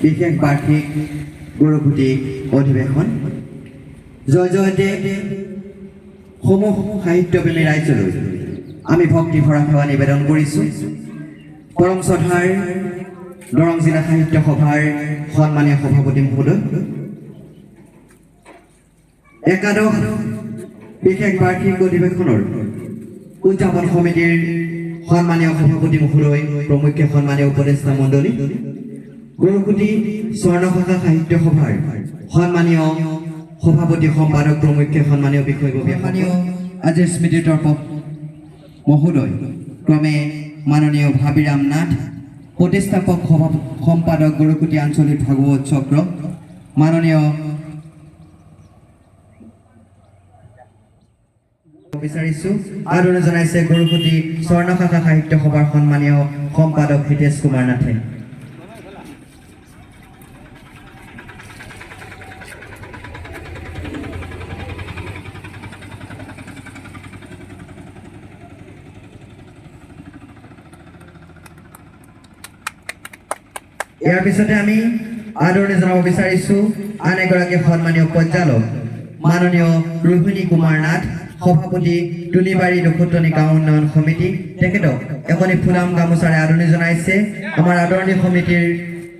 বিশেষ বাৰ্ষিক গৰুকুটি অধিৱেশন জয় জয়তে সমূহ সাহিত্যপ্ৰেমী ৰাইজলৈ আমি ভক্তি ভৰা সেৱা নিবেদন কৰিছোঁ। পৰম শ্ৰদ্ধাৰ দৰং জিলা সাহিত্য সভাৰ সন্মানীয় সভাপতি মহোদয়, একাদশ বিশেষ বাৰ্ষিক অধিৱেশনৰ উদযাপন সমিতিৰ সন্মানীয় সভাপতি মহোদয়, প্ৰমুখ্য সন্মানীয় উপদেষ্টা মণ্ডলী, গৰুকুটি স্বৰ্ণশাখা সাহিত্য সভাৰ সন্মানীয় সভাপতি সম্পাদক, প্ৰমুখ্য সন্মানীয় বিষয়ববীয়া, সন্মানীয় আজিৰ স্মৃতিতৰ্প মহোদয়, ক্ৰমে মাননীয় ভাবিৰাম নাথ, প্ৰতিষ্ঠাপক সম্পাদক গৰুকুটি আঞ্চলিক ভাগৱত চক্ৰ, মাননীয় বিচাৰিছোঁ আদৰণি জনাইছে গৰুকুটি স্বৰ্ণশাখা সাহিত্য সভাৰ সন্মানীয় সম্পাদক হিতেশ কুমাৰ নাথে। ইয়াৰ পিছতে আমি আদৰণি জনাব বিচাৰিছোঁ আন এগৰাকী সন্মানীয় পৰ্যালোক মাননীয় ৰোহিণী কুমাৰ নাথ, সভাপতি তুলিবাৰী দক্ষিণী গাঁও উন্নয়ন সমিতি, তেখেতক এখনি ফুলাম গামোচাৰে আদৰণি জনাইছে আমাৰ আদৰণি সমিতিৰ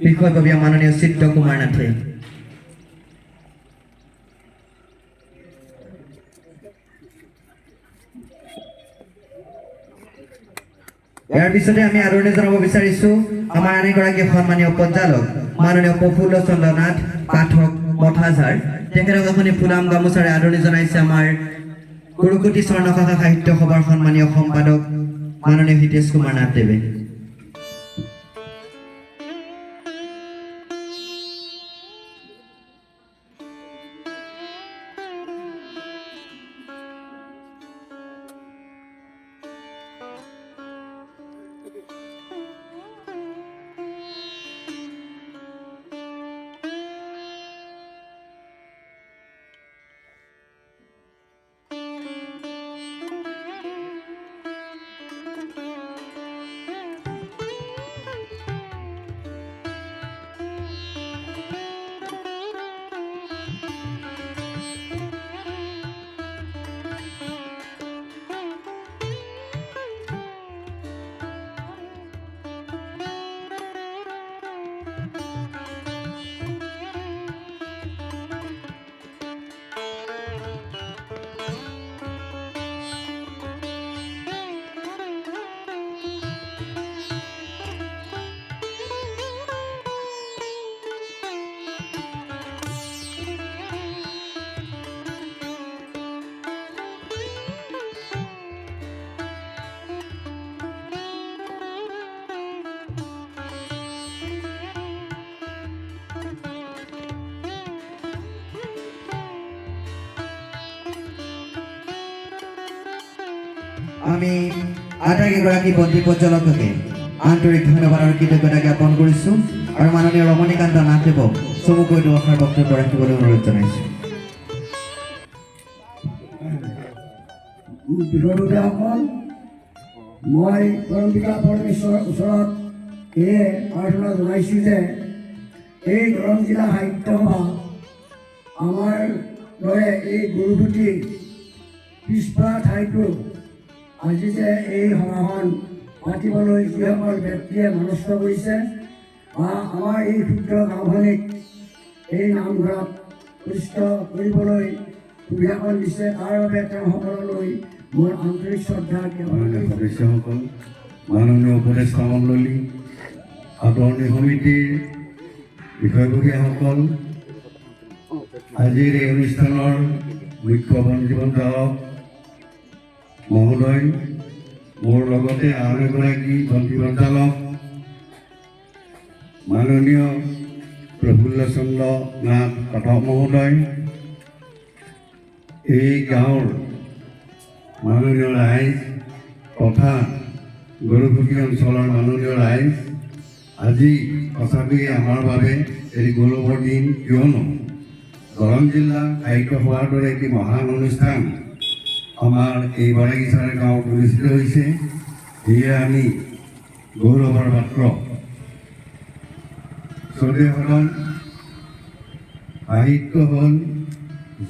বিষয়ববীয়া মাননীয় চিত্ৰ কুমাৰ নাথে। ইয়াৰ পিছতে আমি আদৰণি জনাব বিচাৰিছোঁ আমাৰ আন এগৰাকী সন্মানীয় পৰ্যালোক মাননীয় প্ৰফুল্ল চন্দ্ৰ নাথ, পাঠক মঠাঝাৰ, তেখেতক এখনি ফুলাম গামোচাৰে আদৰণি জনাইছে আমাৰ গৰুকুটি স্বৰ্ণশাখা সাহিত্য সভাৰ সন্মানীয় সম্পাদক মাননীয় হিতেশ কুমাৰ নাথদেৱে। আমি আটাইকেইগৰাকী বন্দী পৰ্যালোককে আন্তৰিক ধন্যবাদ আৰু কৃতজ্ঞতা জ্ঞাপন কৰিছোঁ আৰু মাননীয় ৰমণীকান্ত নাথদেৱক চমুকৈ দুআষাৰ বক্তব্য ৰাখিবলৈ অনুৰোধ জনাইছোঁ। বিষয়ববীয়াসকল, মই পৰম্পিকা পৰমেশ্বৰৰ ওচৰত এয়ে প্ৰাৰ্থনা জনাইছোঁ যে এই দৰং জিলা সাহিত্য সভা আমাৰ দৰে এই গৰুকুটি পিছপৰা ঠাইটো আজি যে এই সভাখন পাতিবলৈ যিসকল ব্যক্তিয়ে মনস্থ কৰিছে বা আমাৰ এই ক্ষুদ্ৰ গাঁওখনিক এই নামঘৰত প্ৰতিষ্ঠিত কৰিবলৈ সুবিধাকণ দিছে, তাৰ বাবে তেওঁসকললৈ মোৰ আন্তৰিক শ্ৰদ্ধা জ্ঞাপন। সদস্যসকল, মাননীয় উপদেষ্টা মণ্ডলী, আদৰণি সমিতিৰ বিষয়ববীয়াসকল, আজিৰ এই অনুষ্ঠানৰ মুখ্য বন্দিবন্ধক মহোদয়, মোৰ লগতে আন এগৰাকী বন্দী সঞ্চালক মাননীয় প্ৰফুল্ল চন্দ্ৰ নাথ পাঠক মহোদয়, এই গাঁৱৰ মাননীয় ৰাইজ তথা গৰুকুটি অঞ্চলৰ মাননীয় ৰাইজ, আজি সঁচাকৈয়ে আমাৰ বাবে এটি গৌৰৱৰ দিন, কিয়নো দৰং জিলা সাহিত্য সভাৰ দৰে এটি মহান অনুষ্ঠান আমাৰ এই বাৰাগীচাৰ গাঁৱত অনুষ্ঠিত হৈছে। সেয়ে আমি গৌৰৱৰ পাত্ৰ। শ্ৰোতাসকল, সাহিত্য হ'ল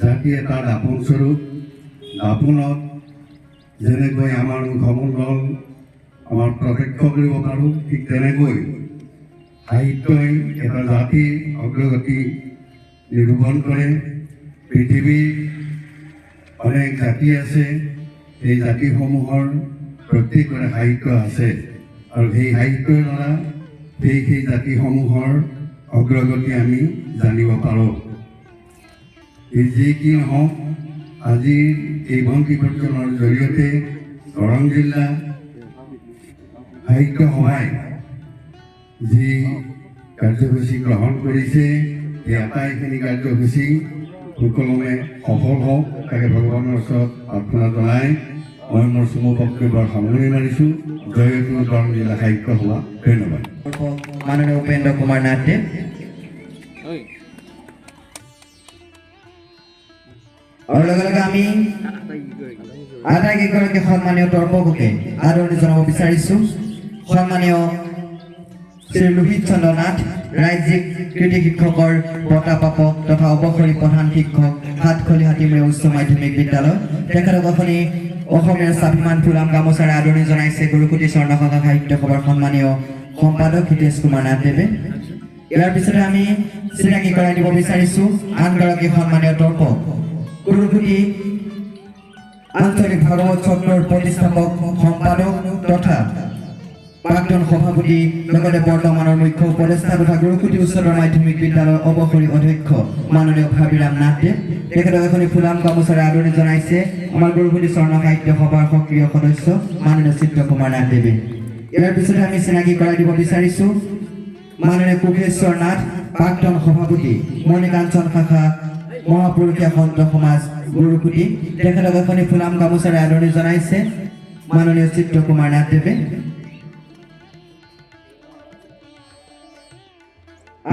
জাতি এটাৰ দাপোন স্বৰূপ। দাপোনত যেনেকৈ আমাৰ মুখমণ্ডল আমাৰ প্ৰত্যক্ষ কৰিব পাৰোঁ, ঠিক তেনেকৈ সাহিত্যই এটা জাতিৰ অগ্ৰগতি নিৰূপণ কৰে। পৃথিৱীৰ অনেক জাতি আছে, এই জাতিসমূহৰ প্ৰত্যেকৰে সাহিত্য আছে আৰু সেই সাহিত্যৰ দ্বাৰা সেই জাতিসমূহৰ অগ্ৰগতি আমি জানিব পাৰোঁ। যি কি নহওক, আজিৰ এই বন্তি প্ৰজ্বলনৰ জৰিয়তে দৰং জিলা সাহিত্য সভাই যি কাৰ্যসূচী গ্ৰহণ কৰিছে, এই আটাইখিনি কাৰ্যসূচী সুকলমে সফল হওক তাকে ভগৱানৰ ওচৰত প্ৰাৰ্থনা জনাই মই মোৰ চমু বক্তব্যৰ সামৰণি মাৰিছোঁ। জয়তু দৰং জিলা সাহিত্য সভা। ধন্যবাদ। মাননীয় উপেন্দ্ৰ কুমাৰ নাথদেৱ। আৰু লগে লগে আমি আটাইকেইগৰাকী সন্মানীয় দৰ্শককে আদৰণি জনাব বিচাৰিছোঁ। সন্মানীয় শ্ৰী লোহিত চন্দ্ৰ নাথ, ৰাজ্যিক কৃতি শিক্ষকৰ বঁটা প্ৰাপক তথা অৱসৰী প্ৰধান শিক্ষক, হাটখলি হাতীমূৰীয়া উচ্চ মাধ্যমিক বিদ্যালয়। তেখেতক আপুনি অসমীয়াৰ স্বাভিমান ফুলাম গামোচাৰে আদৰণি জনাইছে গৰুকুটি স্বৰ্ণশাখা সাহিত্য সভাৰ সন্মানীয় সম্পাদক হিতেশ কুমাৰ নাথদেৱে। ইয়াৰ পিছতে আমি চিনাকি কৰাই দিব বিচাৰিছোঁ আনগৰাকী সন্মানীয় দৰ্শক, গৰুকুটি আঞ্চলিক ভাগৱত চক্ৰৰ প্ৰতিষ্ঠাপক সম্পাদক তথা প্ৰাক্তন সভাপতি, লগতে বৰ্তমানৰ মুখ্য উপদেষ্টা তথা গৰুকুটি উচ্চতৰ মাধ্যমিক বিদ্যালয়ৰ অৱসৰী অধ্যক্ষ মাননীয় ভাবিৰাম নাথদেৱ। তেখেতক এখনি ফুলাম গামোচাৰে আদৰণি জনাইছে আমাৰ গৰুকুটি স্বৰ্ণ সাহিত্য সভাৰ সক্ৰিয় সদস্য মাননীয় চিত্ৰ কুমাৰ নাথদেৱে। ইয়াৰ পিছতে আমি চিনাকি কৰাই দিব বিচাৰিছোঁ মাননীয় কোষেশ্বৰ নাথ, প্ৰাক্তন সভাপতি মণিকাঞ্চন শাখা মহাপুৰুষীয়া সন্ত সমাজ গৰুকুটি। তেখেতক এখনি ফুলাম গামোচাৰে আদৰণি জনাইছে মাননীয় চিত্ৰ কুমাৰ নাথদেৱে।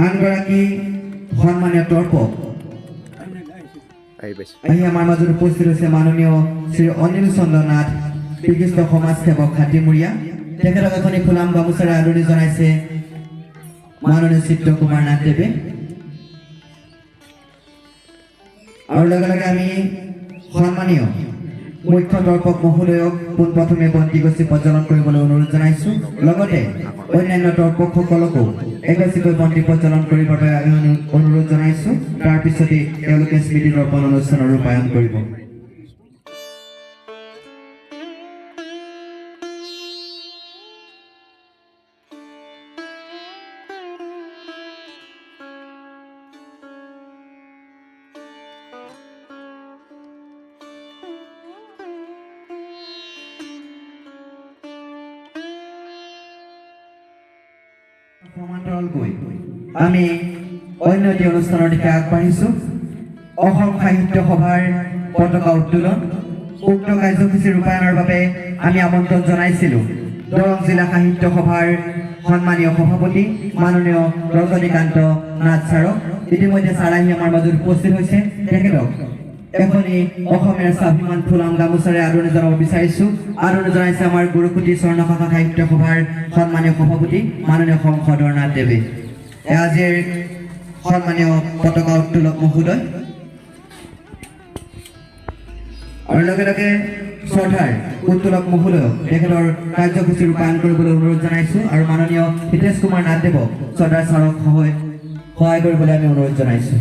আনগৰাকী সন্মানীয় দৰ্শক আহি আমাৰ মাজত উপস্থিত হৈছে মাননীয় শ্ৰী অনিল চন্দ্ৰ নাথ, বিশিষ্ট সমাজ সেৱক হাতীমূৰীয়া। তেখেতক এখনি ফুলাম গামোচাৰে আদৰণি জনাইছে মাননীয় চিত্ৰ কুমাৰ নাথদেৱে। আৰু লগে লগে আমি সন্মানীয় মুখ্য দৰ্শক মহোদয়ক পোনপ্ৰথমে বন্তিগছি প্ৰজ্বলন কৰিবলৈ অনুৰোধ জনাইছোঁ। লগতে অন্যান্য দৰ্শকসকলকো এগছিকৈ বন্তি প্ৰজ্বলন কৰিবৰ বাবে আমি অনুৰোধ জনাইছোঁ। তাৰ পিছতে তেওঁলোকে স্মৃতি দৰ্পণ অনুষ্ঠানৰ ৰূপায়ণ কৰিব। সমান্তৰালকৈ আমি অন্য এটি অনুষ্ঠানৰ দিশে আগবাঢ়িছোঁ। অসম সাহিত্য সভাৰ পতাকা উত্তোলন। উক্ত কাৰ্যসূচী ৰূপায়ণৰ বাবে আমি আমন্ত্ৰণ জনাইছিলোঁ দৰং জিলা সাহিত্য সভাৰ সন্মানীয় সভাপতি মাননীয় ৰজনীকান্ত নাথ ছাৰক। ইতিমধ্যে ছাৰ আহি আমাৰ মাজত উপস্থিত হৈছে। তেখেতক এখনি অসমীয়াৰ স্বাভিমান ফুলাম গামোচাৰে আদৰণি জনাব বিচাৰিছোঁ। আদৰণি জনাইছে আমাৰ গৰুকুটি স্বৰ্ণশাখা সাহিত্য সভাৰ সন্মানীয় সভাপতি মাননীয় শংকৰধৰ নাথদেৱে। আজিৰ সন্মানীয় পতাকা উত্তোলক মহোদয়। আৰু লগে লগে শ্ৰদ্ধাৰ উত্তোলক মহোদয়ক তেখেতৰ কাৰ্যসূচী ৰূপায়ণ কৰিবলৈ অনুৰোধ জনাইছোঁ আৰু মাননীয় হিতেশ কুমাৰ নাথদেৱক শ্ৰদ্ধাৰ ছাৰক সহায় কৰিবলৈ আমি অনুৰোধ জনাইছোঁ।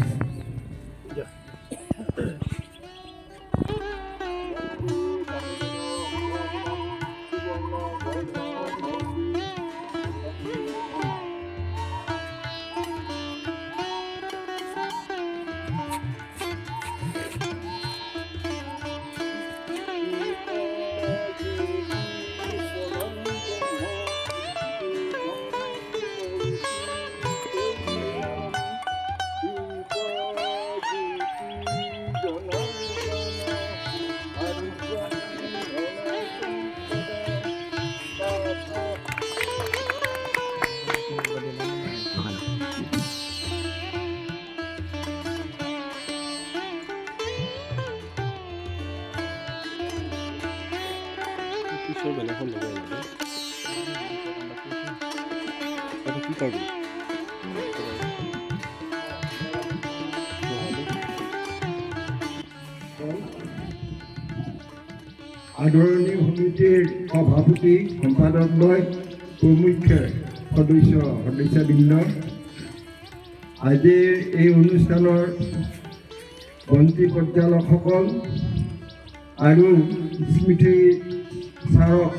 কিশোৰ বেলা হল কি কৰবি আদৰণি সমিতিৰ সভাপতি সম্পাদকদ্বয় প্ৰমুখ্য সদস্যবৃন্দ, আজিৰ এই অনুষ্ঠানৰ বন্তি পৰ্যালোকসকল আৰু স্মৃতি স্মাৰক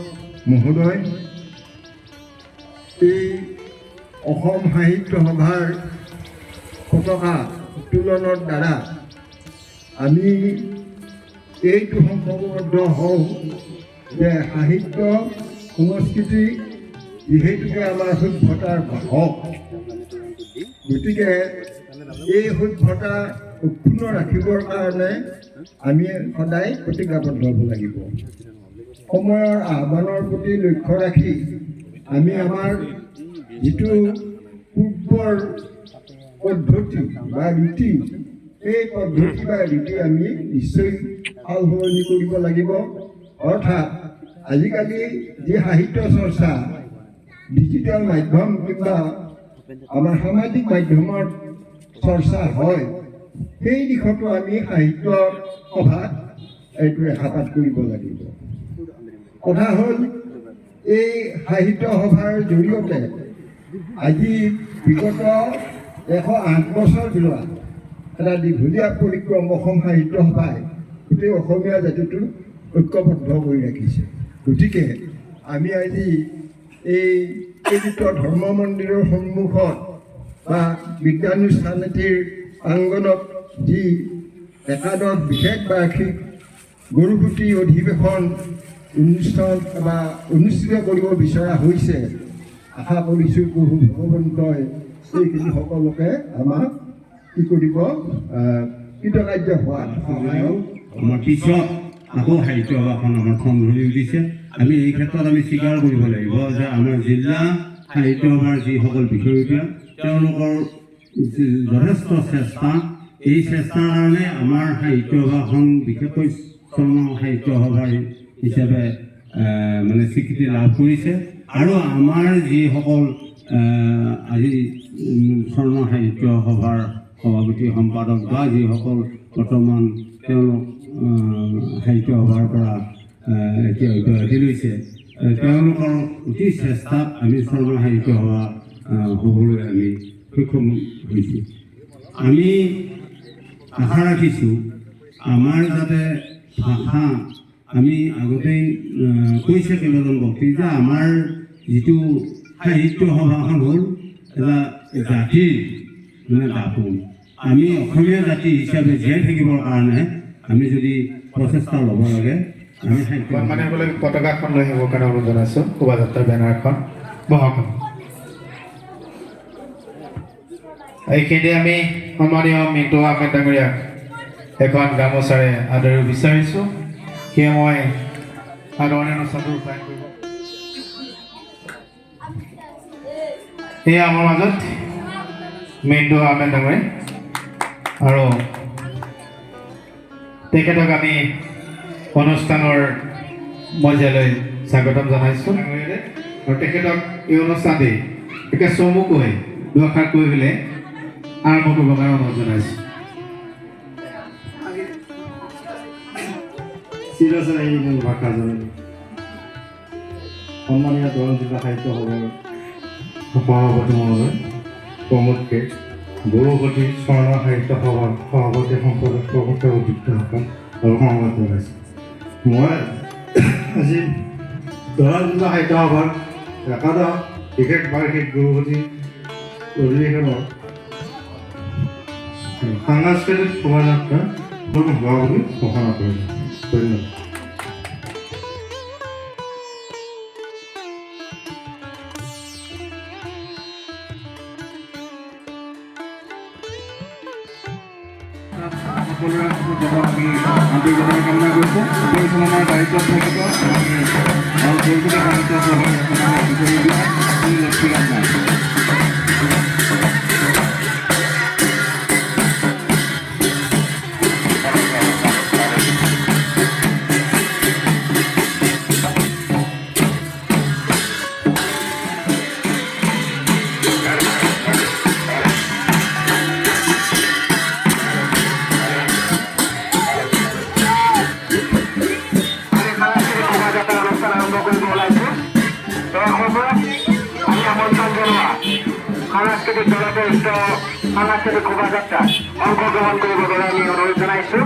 মহোদয়, এই অসম সাহিত্য সভাৰ পতাকা উত্তোলনৰ দ্বাৰা আমি এইটো সংকল্পবদ্ধ হওঁ যে সাহিত্য সংস্কৃতি যিহেতুকে আমাৰ সভ্যতাৰ বাহক, গতিকে এই সভ্যতা অক্ষুণ্ণ ৰাখিবৰ কাৰণে আমি সদায় প্ৰতিজ্ঞাবদ্ধ হ'ব লাগিব। সময়ৰ আহ্বানৰ প্ৰতি লক্ষ্য ৰাখি আমি আমাৰ যিটো পূৰ্বৰ পদ্ধতি বা ৰীতি, এই পদ্ধতি বা ৰীতি আমি নিশ্চয় সাল সলনি কৰিব লাগিব। অৰ্থাৎ আজিকালি যি সাহিত্য চৰ্চা ডিজিটেল মাধ্যম কিংবা আমাৰ সামাজিক মাধ্যমত চৰ্চা হয়, সেই দিশতো আমি সাহিত্য সভাত এইটো ৰেখাপাত কৰিব লাগিব। কথা হ'ল, এই সাহিত্য সভাৰ জৰিয়তে আজি বিগত 108 বছৰ যোৱা এটা দীঘলীয়া পৰিক্ৰম অসম সাহিত্য সভাই গোটেই অসমীয়া জাতিটো ঐক্যবদ্ধ কৰি ৰাখিছে। গতিকে আমি আজি এই পবিত্ৰ ধৰ্ম মন্দিৰৰ সন্মুখত বা বিদ্যানুষ্ঠান এটিৰ প্ৰাংগণত যি একাদশ বিশেষ বাৰ্ষিক গৰুকুটি অধিৱেশন অনুষ্ঠিত কৰিব বিচৰা হৈছে, আশা কৰিছোঁ প্ৰভু ভগৱন্তই এইখিনি সকলোকে আমাক কি কৰিব, কৃতকাৰ্য হোৱাত আমাৰ পিছত আকৌ সাহিত্য সভাখন আমাৰ ঠন ধৰি উঠিছে। আমি এই ক্ষেত্ৰত আমি স্বীকাৰ কৰিব লাগিব যে আমাৰ জিলা সাহিত্য সভাৰ যিসকল বিষয়ববীয়া তেওঁলোকৰ যথেষ্ট চেষ্টা, এই চেষ্টাৰ কাৰণে আমাৰ সাহিত্য সভাখন বিশেষকৈ স্বৰ্ণ সাহিত্য সভাৰ হিচাপে মানে স্বীকৃতি লাভ কৰিছে। আৰু আমাৰ যিসকল আজি স্বৰ্ণ সাহিত্য সভাৰ সভাপতি সম্পাদক বা যিসকল বৰ্তমান তেওঁলোক সাহিত্য সভাৰ পৰা এতিয়া অব্যাহতি লৈছে, তেওঁলোকৰ অতি চেষ্টাত আমি স্বৰ্ণ সাহিত্য সভা হ'বলৈ আমি সক্ষম হৈছোঁ। আমি আশা ৰাখিছোঁ আমাৰ যাতে ভাষা, আমি আগতেই কৈছে কেইবাজন ব্যক্তি যে আমাৰ যিটো সাহিত্য সভাখন হ'ল এটা জাতিৰ মানে দাপোন। আমি অসমীয়া জাতি হিচাপে জীয়াই থাকিবৰ কাৰণে আমি যদি প্ৰচেষ্টা ল'ব লাগে, আমি মানে পতাকাখন লৈ আহিবৰ কাৰণে অনুৰোধ জনাইছোঁ। শোভাযাত্ৰাৰ বেনাৰখন বহক। এইখিনি আমি সন্মানীয় মিণ্টু আহমেদ ডাঙৰীয়াক এখন গামোচাৰে আদৰি বিচাৰিছোঁ। সেয়ে মই আদৰণি অনুষ্ঠানটো ৰূপায়ণ কৰিব। এয়া আমাৰ মাজত মিণ্টু আহমেদ ডাঙৰীয়া, আৰু তেখেতক আমি অনুষ্ঠানৰ মজিয়ালৈ স্বাগতম জনাইছোঁ। আৰু তেখেতক এই অনুষ্ঠানটি একে চমুকৈ দুআষাৰ কৈ পেলাই আৰম্ভ কৰিবৰ কাৰণে অনুৰোধ জনাইছোঁ। চিৰচেনাই মূল ভাষাজন সন্মানীয় দৰং জিলা সাহিত্য সভাৰ সভাপতি মহোদয় প্ৰমুখ্যে গৰুকুটি স্বৰ্ণ সাহিত্য সভাৰ সভাপতি সম্পাদক প্ৰমুখ অধ্যক্ষসকল আৰু সমাগত জনাইছোঁ। মই আজি দৰং জিলা সাহিত্য সভাৰ একাদশ বিশেষ বাৰ্ষিক গৰুকুটি অধিৱেশনৰ সাংস্কৃতিক শোভাযাত্ৰা হোৱা বুলি ঘোষণা কৰিলোঁ। ধন্যবাদ। সকলোৰে আমি আন্তৰিকতাৰে কামনা কৰিছোঁ। পৰিচালনাৰ দায়িত্বত থাকিব আৰু গৰুকুটি সাহিত্য সভাৰ ব্যক্তিগত নাই। সাংস্কৃতিক দলপৰিষ্ট সাংস্কৃতিক শোভাযাত্ৰাত অংশগ্ৰহণ কৰিবলৈ আমি অনুৰোধ জনাইছোঁ।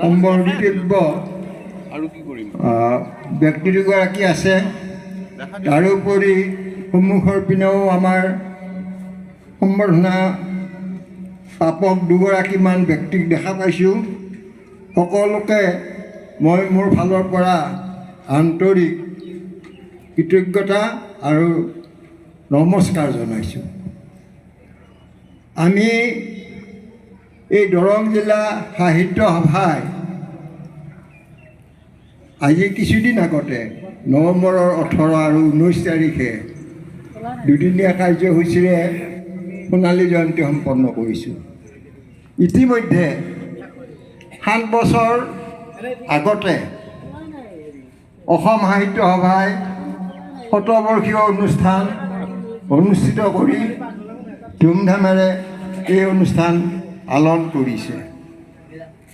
সম্বৰ্ধিতব্য ব্যক্তি দুগৰাকী আছে। তাৰোপৰি সন্মুখৰ পিনেও আমাৰ সম্বৰ্ধনা প্ৰাপক দুগৰাকীমান ব্যক্তিক দেখা পাইছোঁ। সকলোকে মই মোৰ ফালৰ পৰা আন্তৰিক কৃতজ্ঞতা আৰু নমস্কাৰ জনাইছোঁ। আমি এই দৰং জিলা সাহিত্য সভাই আজি কিছুদিন আগতে নৱেম্বৰৰ 18 আৰু 19 তাৰিখে দুদিনীয়া কাৰ্যসূচীৰে সোণালী জয়ন্তী সম্পন্ন কৰিছোঁ। ইতিমধ্যে 7 বছৰ আগতে অসম সাহিত্য সভাই শতবৰ্ষীয় অনুষ্ঠান অনুষ্ঠিত কৰি ধুমধামেৰে এই অনুষ্ঠান পালন কৰিছে।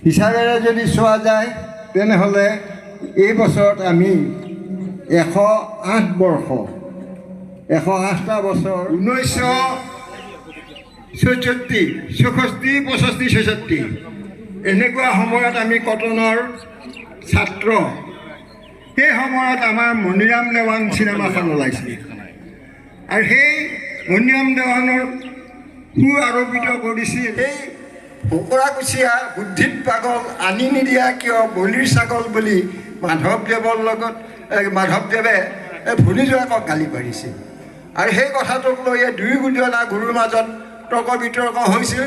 হিচাপেৰে যদি চোৱা যায় তেনেহ'লে এই বছৰত আমি 108 বৰ্ষ 108টা বছৰ 1964, 64, 65, 66 এনেকুৱা সময়ত আমি কটনৰ ছাত্ৰ। সেই সময়ত আমাৰ মণিৰাম দেৱান চিনেমাখন ওলাইছিল আৰু সেই মণিৰাম দেৱানৰ সু আৰোপিত কৰিছিল এই ফকৰাকুচিয়া বুদ্ধিত পাগল আনি নিদিয়া কিয় বলিৰ ছাগল বুলি মাধৱদেৱে ভুলি যোৱাকক গালি পাৰিছিল। আৰু সেই কথাটোক লৈ দুয়োজনা গুৰুৰ মাজত তৰ্ক বিতৰ্ক হৈছিল,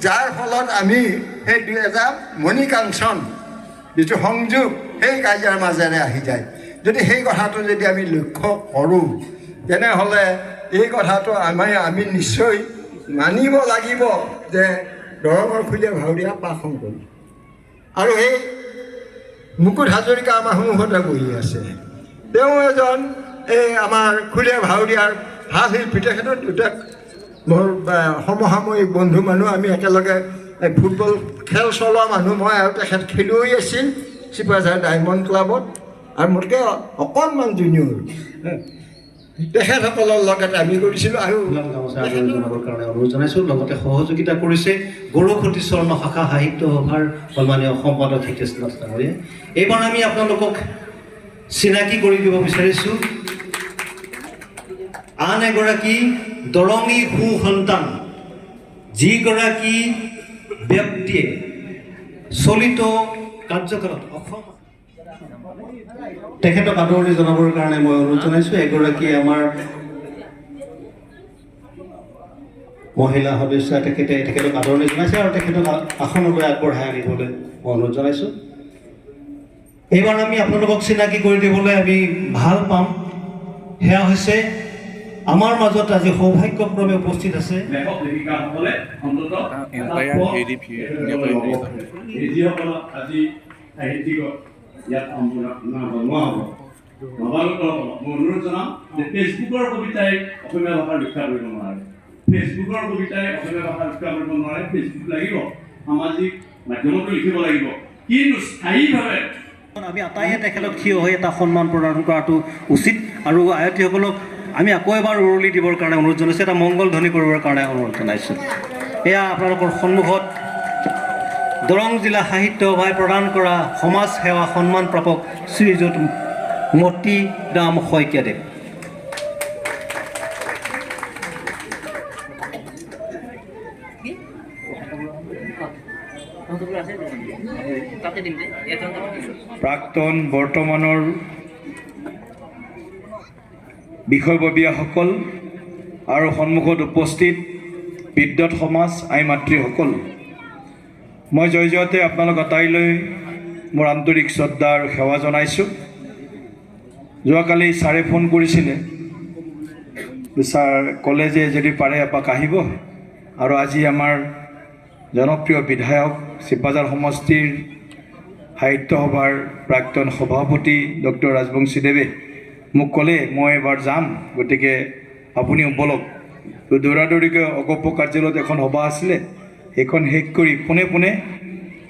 যাৰ ফলত আমি সেই এটা মণিকাঞ্চন যিটো সংযোগ সেই কাজিয়াৰ মাজেৰে আহি যায়। যদি সেই কথাটো যদি আমি লক্ষ্য কৰোঁ তেনেহ'লে এই কথাটো আমি নিশ্চয় মানিব লাগিব যে দৰঙৰ খুলীয়া ভাৱৰীয়া পাশং কৰি। আৰু সেই মুকুট হাজৰিকা আমাৰ সন্মুখতে বহি আছে। তেওঁ এজন এই আমাৰ খুলীয়া ভাৱৰীয়াৰ ভাল শিল্পী। তেখেতৰ দুটা মোৰ সমসাময়িক বন্ধু মানুহ, আমি একেলগে ফুটবল খেল চলোৱা মানুহ। মই আৰু তেখেত খেলুৱৈ আছিল চিপাঝাৰ ডায়মণ্ড ক্লাবত। আৰু মোতকৈ অকণমান জুনিয়ৰ তেখেতসকলৰ লগত আমি কৰিছিলোঁ। আৰু গামোচা আদৰণি জনাবৰ কাৰণে অনুৰোধ জনাইছোঁ। লগতে সহযোগিতা কৰিছে গৰুখুটি স্বৰ্ণ শাখা সাহিত্য সভাৰ সন্মানীয় সম্পাদক হিতেশনাথ ডাঙৰীয়া। এইবাৰ আমি আপোনালোকক চিনাকি কৰি দিব বিচাৰিছোঁ আন এগৰাকী দৰঙী সুসন্তান, যিগৰাকী ব্যক্তিয়ে চলিত কাৰ্যকালত অসম তেখেতক আদৰণি জনাবৰ কাৰণে মই অনুৰোধ জনাইছোঁ। এগৰাকী আমাৰ মহিলা সদস্য তেখেতক আদৰণি জনাইছে আৰু তেখেতক আসনলৈ আগবঢ়াই আনিবলৈ মই অনুৰোধ জনাইছোঁ। এইবাৰ আমি আপোনালোকক চিনাকি কৰি দিবলৈ আমি ভাল পাম। সেয়া হৈছে আমাৰ মাজত আজি সৌভাগ্যক্ৰমে উপস্থিত আছে লেখক লেখিকাসকলে অন্ততঃ যিসকলক আজি সাহিত্যিকক ইয়াত সম্পূৰ্ণ জনোৱা হ'ব। নৱাগতসকলক মই অনুৰোধ জনাম যে ফেচবুকৰ কবিতাই অসমীয়া ভাষাৰ ৰক্ষা কৰিব নোৱাৰে। ফেচবুকৰ কবিতাই অসমীয়া ভাষা ৰক্ষা কৰিব নোৱাৰে। ফেচবুক লাগিব, সামাজিক মাধ্যমতো লিখিব লাগিব, কিন্তু স্থায়ীভাৱে আমি আটাইয়ে তেখেতক থিয় হৈ এটা সন্মান প্ৰদান কৰাটো উচিত। আৰু আয়তীসকলক আমি আকৌ এবাৰ উৰুলি দিবৰ কাৰণে অনুৰোধ জনাইছোঁ, এটা মংগল ধ্বনি কৰিবৰ কাৰণে অনুৰোধ জনাইছোঁ। এয়া আপোনালোকৰ সন্মুখত দৰং জিলা সাহিত্য সভাই প্ৰদান কৰা সমাজ সেৱা সন্মান প্ৰাপক শ্ৰীযুত মতি দাম শইকীয়াদেৱ। প্ৰাক্তন বৰ্তমানৰ বিষয়ববীয়াসকল আৰু সন্মুখত উপস্থিত বিদ্যুৎ সমাজ আই মাতৃসকল, মই জয়তে আপোনালোক আটাইলৈ মোৰ আন্তৰিক শ্ৰদ্ধা আৰু সেৱা জনাইছোঁ। যোৱাকালি ছাৰে ফোন কৰিছিলে, ছাৰ ক'লে যে যদি পাৰে এপাক আহিব। আৰু আজি আমাৰ জনপ্ৰিয় বিধায়ক চিপাঝাৰ সমষ্টিৰ সাহিত্য সভাৰ প্ৰাক্তন সভাপতি ডক্টৰ ৰাজবংশীদেৱে মোক ক'লে মই এবাৰ যাম, গতিকে আপুনিও বলক। তো দৌৰাদৌৰিকৈ অগপ কাৰ্যালয়ত এখন সভা আছিলে, সেইখন শেষ কৰি পোনে পোনে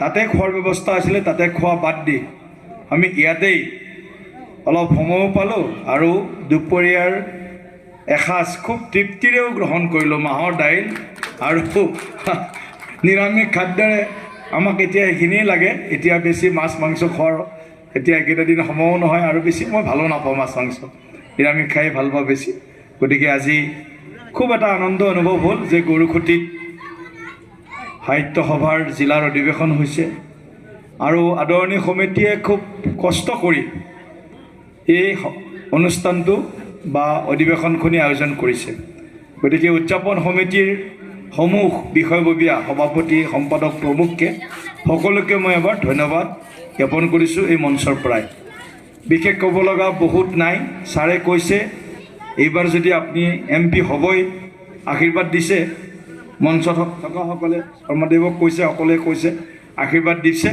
তাতে খোৱাৰ ব্যৱস্থা আছিলে, তাতে খোৱা বাদ দি আমি ইয়াতেই অলপ সময়ো পালোঁ আৰু দুপৰীয়াৰ এসাঁজ খুব তৃপ্তিৰেও গ্ৰহণ কৰিলোঁ। মাহৰ দাইল আৰু নিৰামিষ খাদ্যৰে আমাক এতিয়া সেইখিনিয়ে লাগে। এতিয়া বেছি মাছ মাংস খোৱাৰ এতিয়া এইকেইটা দিন সময়ো নহয়, আৰু বেছি মই ভালো নাপাওঁ মাছ মাংস, নিৰামিষ খাই ভাল পাওঁ বেছি। গতিকে আজি খুব এটা আনন্দ অনুভৱ হ'ল যে গৰুখুটিত সাহিত্য সভাৰ জিলাৰ অধিৱেশন হৈছে আৰু আদৰণি সমিতিয়ে খুব কষ্ট কৰি এই অনুষ্ঠানটো বা অধিৱেশনখনি আয়োজন কৰিছে। গতিকে উদযাপন সমিতিৰ সমূহ বিষয়ববীয়া সভাপতি সম্পাদক প্ৰমুখকে সকলোকে মই এবাৰ ধন্যবাদ জ্ঞাপন কৰিছোঁ এই মঞ্চৰ পৰাই। বিশেষ ক'ব লগা বহুত নাই। ছাৰে কৈছে এইবাৰ যদি আপুনি MP হ'বই, আশীৰ্বাদ দিছে। মঞ্চত থকাসকলে শৰ্মাদেৱক কৈছে, সকলোৱে কৈছে আশীৰ্বাদ দিছে।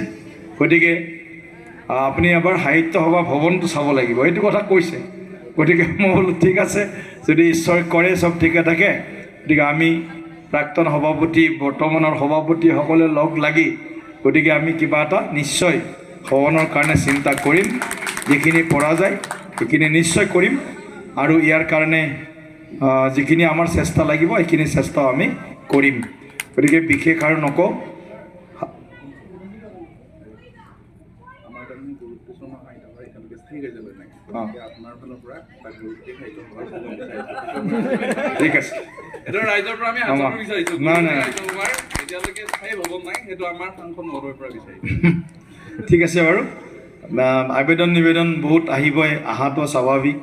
গতিকে আপুনি এবাৰ সাহিত্য সভা ভৱনটো চাব লাগিব, এইটো কথা কৈছে। গতিকে মই বোলো ঠিক আছে, যদি ঈশ্বৰে কৰে চব ঠিকে থাকে, গতিকে আমি প্ৰাক্তন সভাপতি বৰ্তমানৰ সভাপতিসকলে লগ লাগি গতিকে আমি কিবা এটা নিশ্চয় ভৱনৰ কাৰণে চিন্তা কৰিম। যিখিনি পৰা যায় সেইখিনি নিশ্চয় কৰিম, আৰু ইয়াৰ কাৰণে যিখিনি আমাৰ চেষ্টা লাগিব সেইখিনি চেষ্টাও আমি কৰিম। গতিকে বিশেষ আৰু নকওঁ। ঠিক আছে, ঠিক আছে বাৰু। আবেদন নিবেদন বহুত আহিবই, অহাটো স্বাভাৱিক,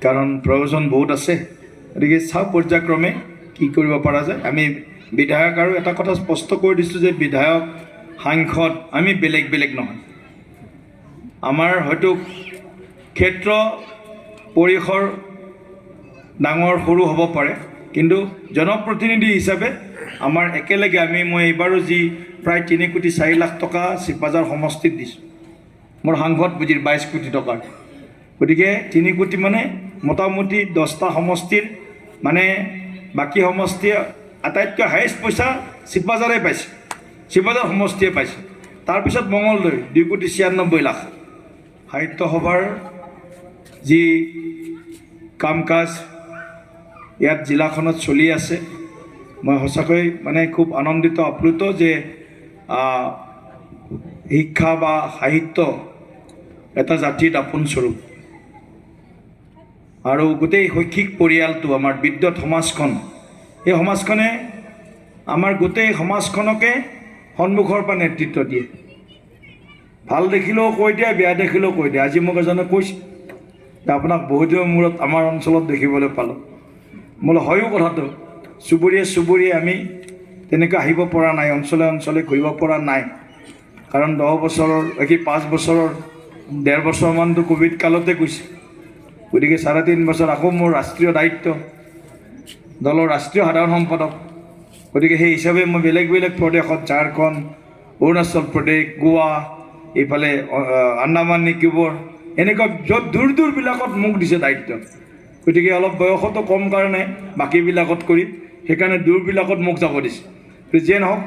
কাৰণ প্ৰয়োজন বহুত আছে। গতিকে চাওঁ পৰ্যায়ক্ৰমে কি কৰিব পৰা যায়। আমি বিধায়ক আৰু এটা কথা স্পষ্ট কৰি দিছোঁ যে বিধায়ক সাংসদ আমি বেলেগ বেলেগ নহয়। আমাৰ হয়তো ক্ষেত্ৰ পৰিসৰ ডাঙৰ সৰু হ'ব পাৰে, কিন্তু জনপ্ৰতিনিধি হিচাপে আমাৰ একেলগে মই এইবাৰো যি প্ৰায় 3,4 লাখ টকা চিপাঝাৰ সমষ্টিত দিছোঁ, মোৰ সাংসদ পুঁজিৰ 22 কোটি টকাৰ। গতিকে 3 কোটি মানে মোটামুটি 10টা সমষ্টিৰ মানে বাকী সমষ্টিয়ে আটাইতকৈ হায়েষ্ট পইচা চিপাঝাৰে পাইছে, চিপাঝাৰ সমষ্টিয়ে পাইছে। তাৰপিছত মঙলদৈ 2,96 লাখ। সাহিত্য সভাৰ যি কাম কাজ ইয়াত জিলাখনত চলি আছে মই সঁচাকৈ মানে খুব আনন্দিত আপ্লুত যে শিক্ষা বা সাহিত্য এটা জাতিৰ দাপোন স্বৰূপ আৰু গোটেই শৈক্ষিক পৰিয়ালটো আমাৰ বিদ্যুৎ সমাজখন এই সমাজখনে আমাৰ গোটেই সমাজখনকে সন্মুখৰ পৰা নেতৃত্ব দিয়ে ভাল দেখিলেও কৈ দিয়ে বেয়া দেখিলেও কৈ দিয়ে আজি মোক এজনে কৈছে আপোনাক বহুত দিনৰ মূৰত আমাৰ অঞ্চলত দেখিবলৈ পালোঁ বোলে হয়ো কথাটো চুবুৰীয়ে আমি তেনেকৈ আহিব পৰা নাই অঞ্চলে ঘূৰিব পৰা নাই কাৰণ 10 বছৰৰ 5 বছৰৰ 1.5 বছৰমানটো কোভিড কালতে গৈছে গতিকে 3.5 বছৰ আকৌ মোৰ ৰাষ্ট্ৰীয় দায়িত্ব দলৰ ৰাষ্ট্ৰীয় সাধাৰণ সম্পাদক গতিকে সেই হিচাপে মই বেলেগ প্ৰদেশত ঝাৰখণ্ড অৰুণাচল প্ৰদেশ গোৱা এইফালে আন্দামান নিকোবৰ এনেকুৱা য'ত দূৰবিলাকত মোক দিছে দায়িত্ব গতিকে অলপ বয়সতো কম কাৰণে বাকীবিলাকত কৰি সেইকাৰণে দূৰবিলাকত মোক যাব দিছে যিয়ে নহওক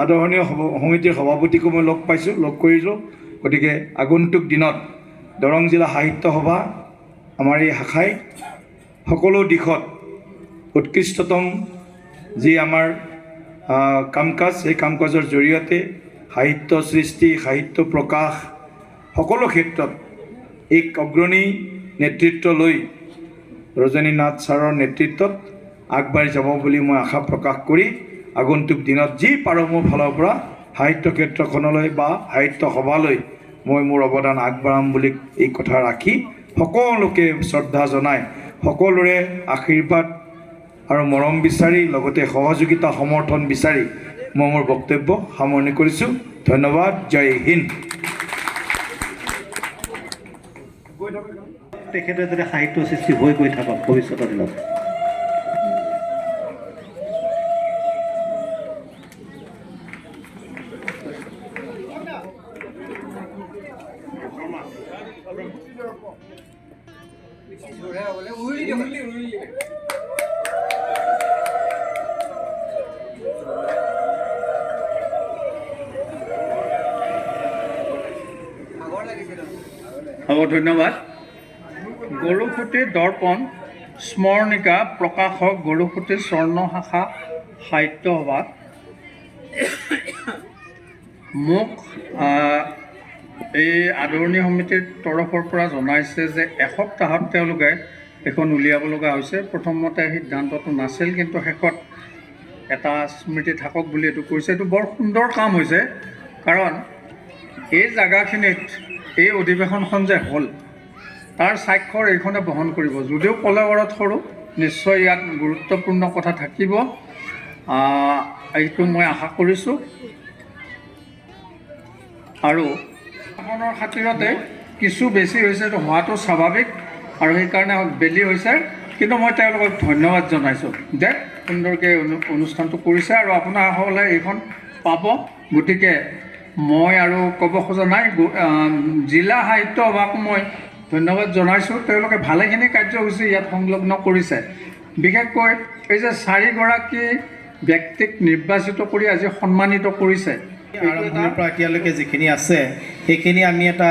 আদৰণীয় সমিতিৰ সভাপতিকো মই লগ পাইছোঁ লগ কৰিছোঁ গতিকে আগন্তুক দিনত দৰং জিলা সাহিত্য সভা আমাৰ এই শাখাই সকলো দিশত উৎকৃষ্টতম যি আমাৰ কাম কাজ সেই কাম কাজৰ জৰিয়তে সাহিত্য সৃষ্টি সাহিত্য প্ৰকাশ সকলো ক্ষেত্ৰত এক অগ্ৰণী নেতৃত্ব লৈ ৰজনীনাথ ছাৰৰ নেতৃত্বত আগবাঢ়ি যাব বুলি মই আশা প্ৰকাশ কৰি আগন্তুক দিনত যি পাৰোঁ মোৰ ফালৰ পৰা সাহিত্য ক্ষেত্ৰখনলৈ বা সাহিত্য সভালৈ মই মোৰ অৱদান আগবঢ়াম বুলি এই কথা ৰাখি সকলোকে শ্ৰদ্ধা জনাই সকলোৰে আশীৰ্বাদ আৰু মৰম বিচাৰি লগতে সহযোগিতা সমৰ্থন বিচাৰি মই মোৰ বক্তব্য সামৰণি কৰিছোঁ ধন্যবাদ জয় হিন্দ তেখেতে যদি সাহিত্য সৃষ্টি হৈ গৈ থাকক ভৱিষ্যতৰ দিনত হ'ব ধন্যবাদ গৰুখুটি দৰ্পণ স্মৰণিকা প্ৰকাশক গৰুখুটি স্বৰ্ণ শাখা সাহিত্য সভা মোক এই আদৰণি সমিতিৰ তৰফৰ পৰা জনাইছে যে এসপ্তাহত তেওঁলোকে এখন উলিয়াব লগা হৈছে প্ৰথমতে সিদ্ধান্তটো নাছিল কিন্তু শেষত এটা স্মৃতি থাকক বুলি এইটো কৈছে এইটো বৰ সুন্দৰ কাম হৈছে কাৰণ এই জাগাখিনিত এই অধিৱেশনখন যে হ'ল তাৰ স্বাক্ষৰ এইখনে বহন কৰিব যদিও কলেবৰত সৰু নিশ্চয় ইয়াত গুৰুত্বপূৰ্ণ কথা থাকিব এইটো মই আশা কৰিছোঁ আৰু আপোনাৰ খাতিৰতে কিছু বেছি হৈছে এইটো হোৱাটো স্বাভাৱিক আৰু সেইকাৰণে বেলি হৈছে কিন্তু মই তেওঁলোকক ধন্যবাদ জনাইছোঁ যে সুন্দৰকৈ অনুষ্ঠানটো কৰিছে আৰু আপোনাসকলে এইখন পাব গতিকে মই আৰু ক'ব খোজা নাই জিলা সাহিত্য সভাক মই ধন্যবাদ জনাইছোঁ তেওঁলোকে ভালেখিনি কাৰ্যসূচী ইয়াত সংলগ্ন কৰিছে বিশেষকৈ এই যে 4গৰাকী ব্যক্তিক নিৰ্বাচিত কৰি আজি সন্মানিত কৰিছে আৰম্ভণিৰ পৰা এতিয়ালৈকে যিখিনি আছে সেইখিনি আমি এটা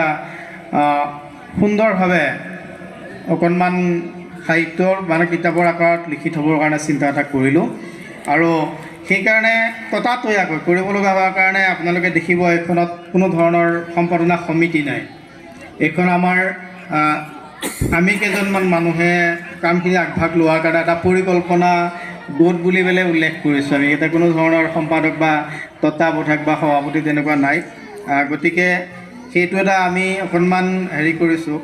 সুন্দৰভাৱে অকণমান সাহিত্যৰ মানে কিতাপৰ আকাৰত লিখি থ'বৰ কাৰণে চিন্তা এটা কৰিলোঁ আৰু সেইকাৰণে ততাতৈয়াকৈ কৰিব লগা হোৱাৰ কাৰণে আপোনালোকে দেখিব এইখনত কোনো ধৰণৰ সম্পাদনা সমিতি নাই এইখন আমাৰ আমি কেইজনমান মানুহে কামখিনি আগভাগ লোৱাৰ কাৰণে এটা পৰিকল্পনা গোট বুলি পেলাই উল্লেখ কৰিছোঁ আমি ইয়াতে কোনো ধৰণৰ সম্পাদক বা তত্ত্বাৱধায়ক বা সভাপতি তেনেকুৱা নাই গতিকে সেইটো এটা আমি অকণমান হেৰি কৰিছোঁ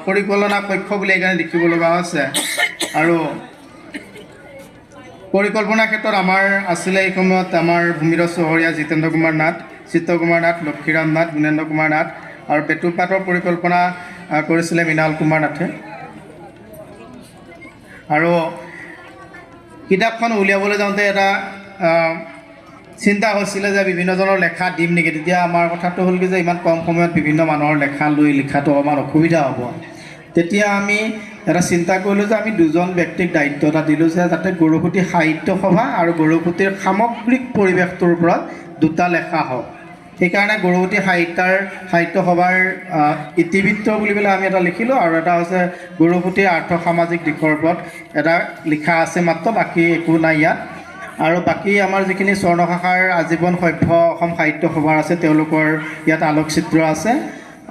পৰিকল্পনা কক্ষ বুলি এইকাৰণে লিখিব লগা হৈছে আৰু পৰিকল্পনাৰ ক্ষেত্ৰত আমাৰ আছিলে এই সময়ত আমাৰ ভূমিৰ চহৰীয়া জিতেন্দ্ৰ কুমাৰ নাথ চিত্ৰ কুমাৰ নাথ লক্ষীৰাম নাথ গুণেন্দ্ৰ কুমাৰ নাথ আৰু বেতুপাতৰ পৰিকল্পনা কৰিছিলে মৃণাল কুমাৰ নাথে আৰু কিতাপখন উলিয়াবলৈ যাওঁতে এটা চিন্তা হৈছিলে যে বিভিন্নজনৰ লেখা দিম নেকি তেতিয়া আমাৰ কথাটো হ'ল কি যে ইমান কম সময়ত বিভিন্ন মানুহৰ লেখা লৈ লিখাটো অকণমান অসুবিধা হ'ব তেতিয়া আমি এটা চিন্তা কৰিলোঁ যে আমি দুজন ব্যক্তিক দায়িত্ব এটা দিলোঁ যে যাতে গৰুখুটি সাহিত্য সভা আৰু গৰুখুটিৰ সামগ্ৰিক পৰিৱেশটোৰ ওপৰত দুটা লেখা হওক সেইকাৰণে গৰুগুটি সাহিত্য সভাৰ ইতিবৃত্ত বুলি পেলাই আমি এটা লিখিলোঁ, আৰু এটা হৈছে গৰুগুটিৰ আৰ্থ সামাজিক দিশৰ ওপৰত এটা লিখা আছে মাত্ৰ, বাকী একো নাই ইয়াত। আৰু বাকী আমাৰ যিখিনি স্বৰ্ণ শাখাৰ আজীৱন সভ্য অসম সাহিত্য সভাৰ আছে তেওঁলোকৰ ইয়াত আলোকচিত্ৰ আছে,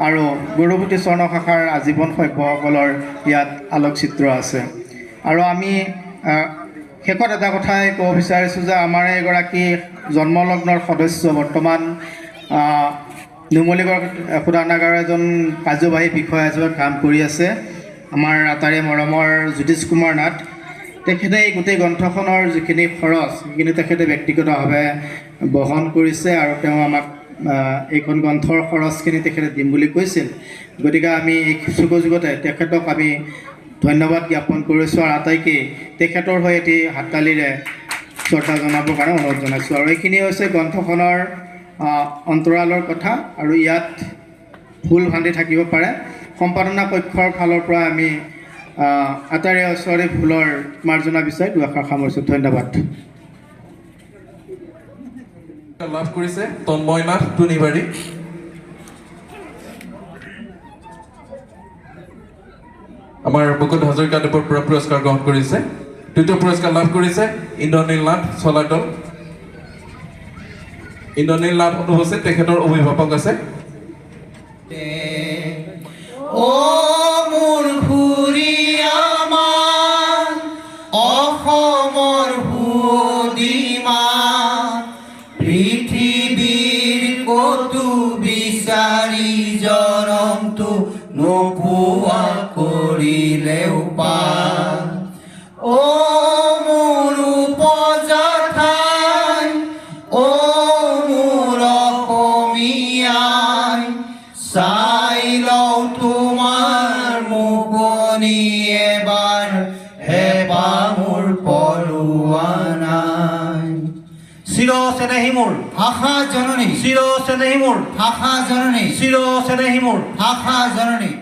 আৰু গৰুগুটি স্বৰ্ণ শাখাৰ আজীৱন সভ্যসকলৰ ইয়াত আলোকচিত্ৰ আছে। আৰু আমি শেষত এটা কথাই ক'ব বিচাৰিছোঁ যে আমাৰ এগৰাকী জন্মলগ্নৰ সদস্য, বৰ্তমান নুমলীগড় শোধনাগাৰৰ এজন কাৰ্যবাহী বিষয়া হিচাপে কাম কৰি আছে, আমাৰ আটাৰে মৰমৰ জ্যোতিষ কুমাৰ নাথ। তেখেতে এই গোটেই গ্ৰন্থখনৰ যিখিনি খৰচ সেইখিনি তেখেতে ব্যক্তিগতভাৱে বহন কৰিছে, আৰু তেওঁ আমাক এইখন গ্ৰন্থৰ খৰচখিনি তেখেতে দিম বুলি কৈছিল। গতিকে আমি এই সুযোগতে তেখেতক আমি ধন্যবাদ জ্ঞাপন কৰিছোঁ, আৰু আটাইকে তেখেতৰ হৈ এটি হাততালিৰে শ্ৰদ্ধা জনাবৰ কাৰণে অনুৰোধ জনাইছোঁ। আৰু এইখিনি হৈছে গ্ৰন্থখনৰ অন্তৰালৰ কথা, আৰু ইয়াত ভুল ভ্ৰান্তি থাকিব পাৰে। সম্পাদনা কক্ষৰ ফালৰ পৰা আমি আটাইৰে ওচৰতে ভুলৰ মাৰ্জনা বিচাৰি দুআষাৰ সামৰিছোঁ। ধন্যবাদ। লাভ কৰিছে তন্ময় নাথ টুনিবাৰী। আমাৰ মুকুট হাজৰিকাদেৱৰ পৰা পুৰস্কাৰ গ্ৰহণ কৰিছে। দ্বিতীয় পুৰস্কাৰ লাভ কৰিছে ইন্দ্ৰনীল নাথ চলাতল। ইন্দ্ৰনীল নাথ অনুপস্থিত, তেখেতৰ অভিভাৱক আছে। পৃথিৱীৰ কতো বিচাৰি জনমটো নোপোৱা কৰিলেও পাৰ। অ মোৰ উপজাঠাই, অ মোৰ অসমীয়াই, চাই লওঁ তোমাৰ মুকনি এবাৰ, হেঁপাহ মোৰ পলোৱা নাই। চিৰ চেনেহী মোৰ ভাষা জননী, চিৰ চেনেহী মোৰ ভাষা জননী, চিৰ চেনেহী মোৰ ভাষা জননী।